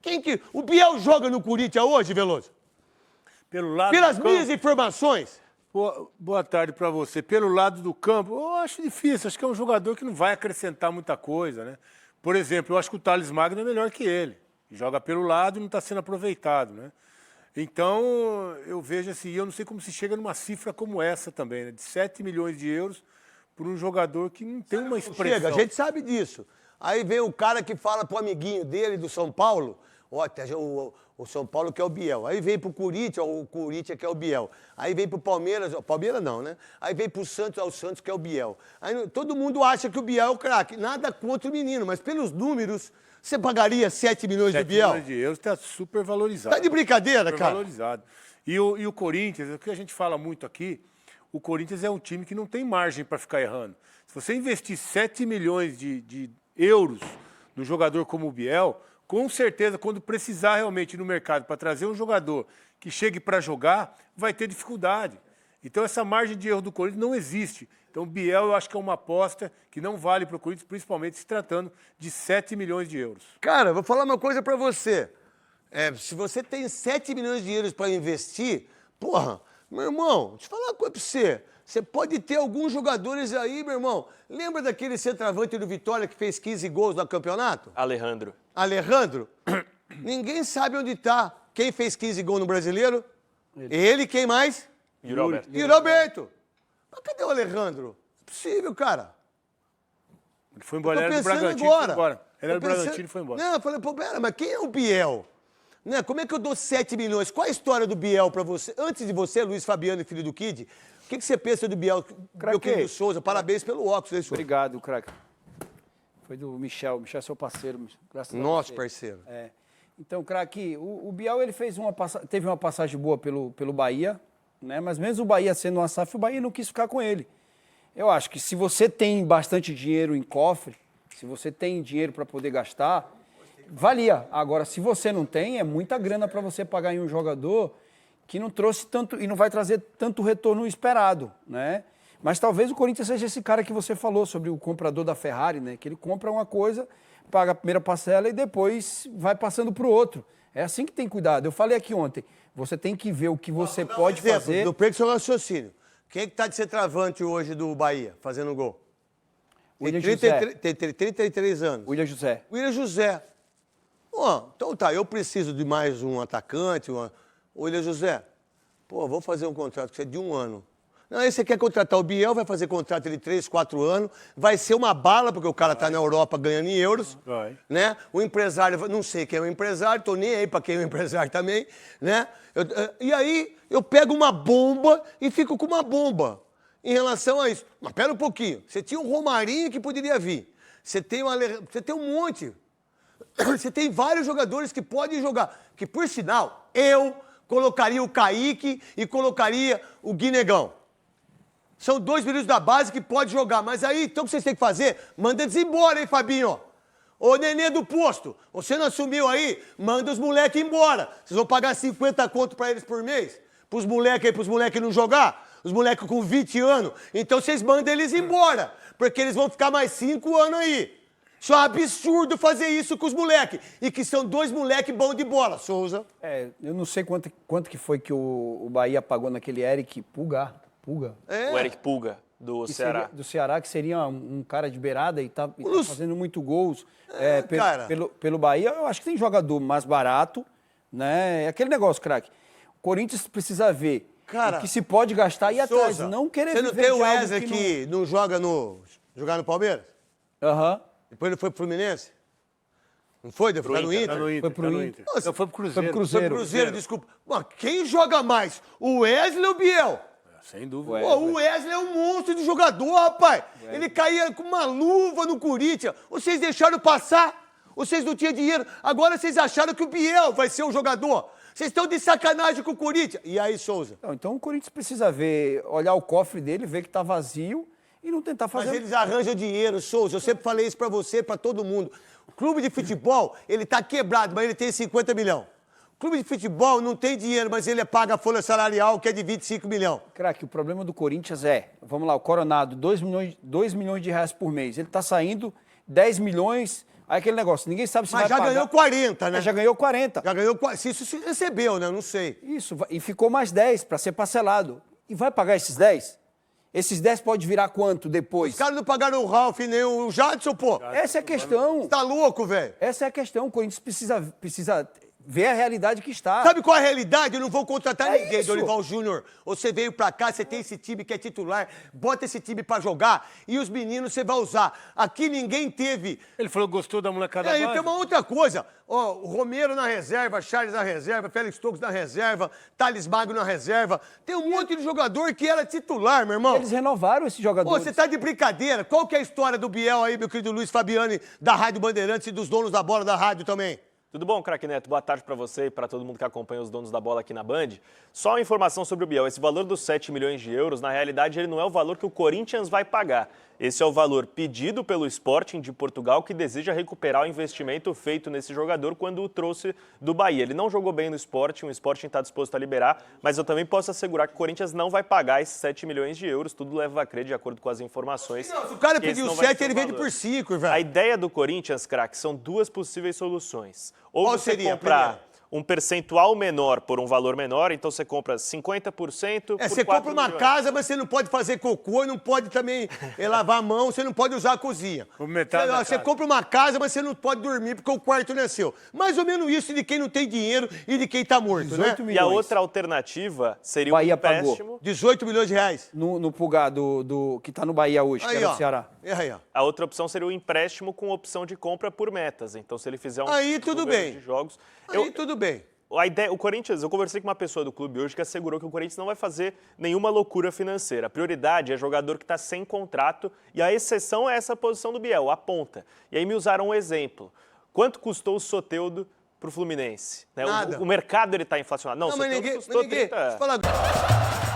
Quem que... O Biel joga no Corinthians hoje, Veloso? Pelo lado Pelas do minhas campo, informações. boa tarde para você. Pelo lado do campo, eu acho difícil. Acho que é um jogador que não vai acrescentar muita coisa, né? Por exemplo, eu acho que o Thales Magno é melhor que ele. Joga pelo lado e não está sendo aproveitado, né? Então, eu vejo assim, eu não sei como se chega numa cifra como essa também, né? De 7 milhões de euros por um jogador que não tem uma expressão. Chega, a gente sabe disso. Aí vem o cara que fala pro amiguinho dele do São Paulo, ó, o São Paulo que é o Biel. Aí vem pro Corinthians, o Corinthians que é o Biel. Aí vem pro Palmeiras, Palmeiras não, né? Aí vem pro Santos, o Santos que é o Biel. Aí todo mundo acha que o Biel é o craque. Nada contra o menino, mas pelos números, você pagaria 7 milhões do Biel? 7 milhões de euros está super valorizado. Tá de brincadeira, Super cara? valorizado. E o Corinthians, o que a gente fala muito aqui, o Corinthians é um time que não tem margem para ficar errando. Se você investir 7 milhões de euros no jogador como o Biel, com certeza, quando precisar realmente ir no mercado para trazer um jogador que chegue para jogar, vai ter dificuldade. Então, essa margem de erro do Corinthians não existe. Então, o Biel, eu acho que é uma aposta que não vale para o Corinthians, principalmente se tratando de 7 milhões de euros. Cara, vou falar uma coisa pra você. Se você tem 7 milhões de euros pra investir, porra, meu irmão, deixa eu falar uma coisa pra você. Você pode ter alguns jogadores aí, meu irmão. Lembra daquele centroavante do Vitória que fez 15 gols no campeonato? Alejandro. Alejandro? Ninguém sabe onde tá. Quem fez 15 gols no Brasileiro? Ele, quem mais? Yuri Alberto. E Roberto. Mas cadê o Alejandro? Não é possível, cara. Ele foi embora, Eu tô ele era do pensando Bragantino, agora. foi embora. Ele era Tô do pensando- Bragantino e foi embora. Não, eu falei, pô, pera, mas quem é o Biel? Né? Como é que eu dou 7 milhões? Qual a história do Biel pra você? Antes de você, Luiz Fabiano, filho do Kid, o que você pensa do Biel? Meu querido Souza, parabéns pelo óculos, hein, Souza? Obrigado, craque. Foi do Michel. Michel é seu parceiro, graças a Deus. Nosso parceiro. É. Então, craque, o Biel ele teve uma passagem boa pelo Bahia, né? Mas mesmo o Bahia sendo uma SAF, o Bahia não quis ficar com ele. Eu acho que se você tem bastante dinheiro em cofre, se você tem dinheiro para poder gastar, valia. Agora, se você não tem, é muita grana para você pagar em um jogador que não trouxe tanto e não vai trazer tanto retorno esperado, né? Mas talvez o Corinthians seja esse cara que você falou sobre o comprador da Ferrari, né? Que ele compra uma coisa, paga a primeira parcela e depois vai passando para o outro. É assim que tem cuidado. Eu falei aqui ontem, você tem que ver o que você pode fazer. Do Preto, seu raciocínio. Quem é que tá de centroavante hoje do Bahia, fazendo gol? William Tem José. 33 anos. William José. William José. Ó, então tá, eu preciso de mais um atacante. William José, pô, vou fazer um contrato com você de 1 ano. Não, aí você quer contratar o Biel, vai fazer contrato de 3, 4 anos, vai ser uma bala, porque o cara tá na Europa ganhando em euros. Vai. Né? O empresário, não sei quem é o empresário, tô nem aí pra quem é o empresário também, né? E aí eu pego uma bomba e fico com uma bomba em relação a isso. Mas pera um pouquinho, você tinha um Romarinho que poderia vir, você tem um monte, você tem vários jogadores que podem jogar, que por sinal, eu colocaria o Kaique e colocaria o Guinegão. São 2 meninos da base que podem jogar, mas aí, então o que vocês têm que fazer? Manda eles embora, hein, Fabinho? Ô, Nenê do posto, você não assumiu aí? Manda os moleques embora. Vocês vão pagar 50 conto pra eles por mês? Pros moleques aí, pros moleques não jogar? Os moleques com 20 anos? Então vocês mandam eles embora, porque eles vão ficar mais 5 anos aí. Isso é um absurdo fazer isso com os moleques. E que são 2 moleques bons de bola, Souza. Eu não sei quanto que foi que o Bahia pagou naquele Eric Pulga. É. O Eric Pulga, do Que Ceará. do Ceará, que seria um cara de beirada e tá fazendo muito gols cara. pelo Bahia. Eu acho que tem jogador mais barato, né? É aquele negócio, craque. O Corinthians precisa ver Cara, o que se pode gastar e ir atrás, Souza, não querer você não viver tem o de algo Wesley que não joga jogar no Palmeiras? Aham. Depois ele foi pro Fluminense? Não foi? Deve ficar no Inter, Inter? Tá no Inter, Foi pro tá no Inter. Inter. Não, foi pro Cruzeiro. Foi pro Foi pro Cruzeiro, desculpa. Mano, quem joga mais? O Wesley ou o Biel? Sem dúvida. Ué. Pô, o Wesley é um monstro de jogador, rapaz. Ele caía com uma luva no Corinthians. Vocês deixaram passar. Vocês não tinham dinheiro. Agora vocês acharam que o Biel vai ser o jogador. Vocês estão de sacanagem com o Corinthians. E aí, Souza? Não, então o Corinthians precisa olhar o cofre dele, ver que tá vazio e não tentar Mas fazer... eles arranjam dinheiro, Souza. Eu sempre falei isso pra você, pra todo mundo. O clube de futebol, ele tá quebrado, mas ele tem 50 milhões. O clube de futebol não tem dinheiro, mas ele paga a folha salarial, que é de 25 milhões. Craque, o problema do Corinthians vamos lá, o Coronado, 2 milhões de reais por mês. Ele está saindo 10 milhões, Aí aquele negócio, ninguém sabe se Mas vai já pagar. ganhou 40, né? Já ganhou 40. Já ganhou 40. Se isso se recebeu, né? Não sei. Isso, e ficou mais 10 para ser parcelado. E vai pagar esses 10? Esses 10 pode virar quanto depois? Os caras não pagaram o Ralf nem o Jadson, pô. Essa é a questão. Tá louco, velho? Essa é a questão. O Corinthians precisa ver a realidade que está. Sabe qual é a realidade? Eu não vou contratar É ninguém, isso. Dorival Júnior. Você veio pra cá, você tem esse time que é titular, bota esse time pra jogar e os meninos você vai usar. Aqui ninguém teve. Ele falou que gostou da molecada Aí base. tem uma outra coisa. Ó, o Romero na reserva, Charles na reserva, Félix Torres na reserva, Thales Magno na reserva. Tem um monte de jogador que era titular, meu irmão. Eles renovaram esses Pô, jogadores. você tá de brincadeira. Qual que é a história do Biel aí, meu querido Luiz Fabiani, da Rádio Bandeirantes e dos donos da bola da rádio também? Tudo bom, craque Neto? Boa tarde para você e para todo mundo que acompanha os donos da bola aqui na Band. Só uma informação sobre o Biel. Esse valor dos 7 milhões de euros, na realidade, ele não é o valor que o Corinthians vai pagar. Esse é o valor pedido pelo Sporting de Portugal, que deseja recuperar o investimento feito nesse jogador quando o trouxe do Bahia. Ele não jogou bem no Sporting, o Sporting está disposto a liberar, mas eu também posso assegurar que o Corinthians não vai pagar esses 7 milhões de euros. Tudo leva a crer, de acordo com as informações. Não, se o cara que esse pediu não vai 7, ser o ele vende valor. por 5, A velho. ideia do Corinthians, craque, são duas possíveis soluções. Ou Qual você seria a comprar primeira? um percentual menor por um valor menor, então você compra 50% por Você 4 compra uma milhões. casa, mas você não pode fazer cocô, não pode também lavar a mão, você não pode usar a cozinha. Por metade da Você casa. compra uma casa, mas você não pode dormir porque o quarto não é seu. Mais ou menos isso de quem não tem dinheiro e de quem tá morto, 18 né? E a milhões. outra alternativa seria Bahia um empréstimo. 18 milhões de reais. No Pulgar que tá no Bahia hoje, que Aí, era ó. do Ceará. E aí, ó. A outra opção seria o empréstimo com opção de compra por metas. Então, se ele fizer um Aí tudo número bem. de jogos... Aí tudo bem. A ideia, o Corinthians, eu conversei com uma pessoa do clube hoje que assegurou que o Corinthians não vai fazer nenhuma loucura financeira. A prioridade é jogador que está sem contrato e a exceção é essa posição do Biel, a ponta. E aí me usaram um exemplo. Quanto custou o Soteldo para o Fluminense? Né? Nada. O mercado está inflacionado. Não, o Não, mas Soteldo ninguém... custou Mas ninguém... 30... Deixa eu falar...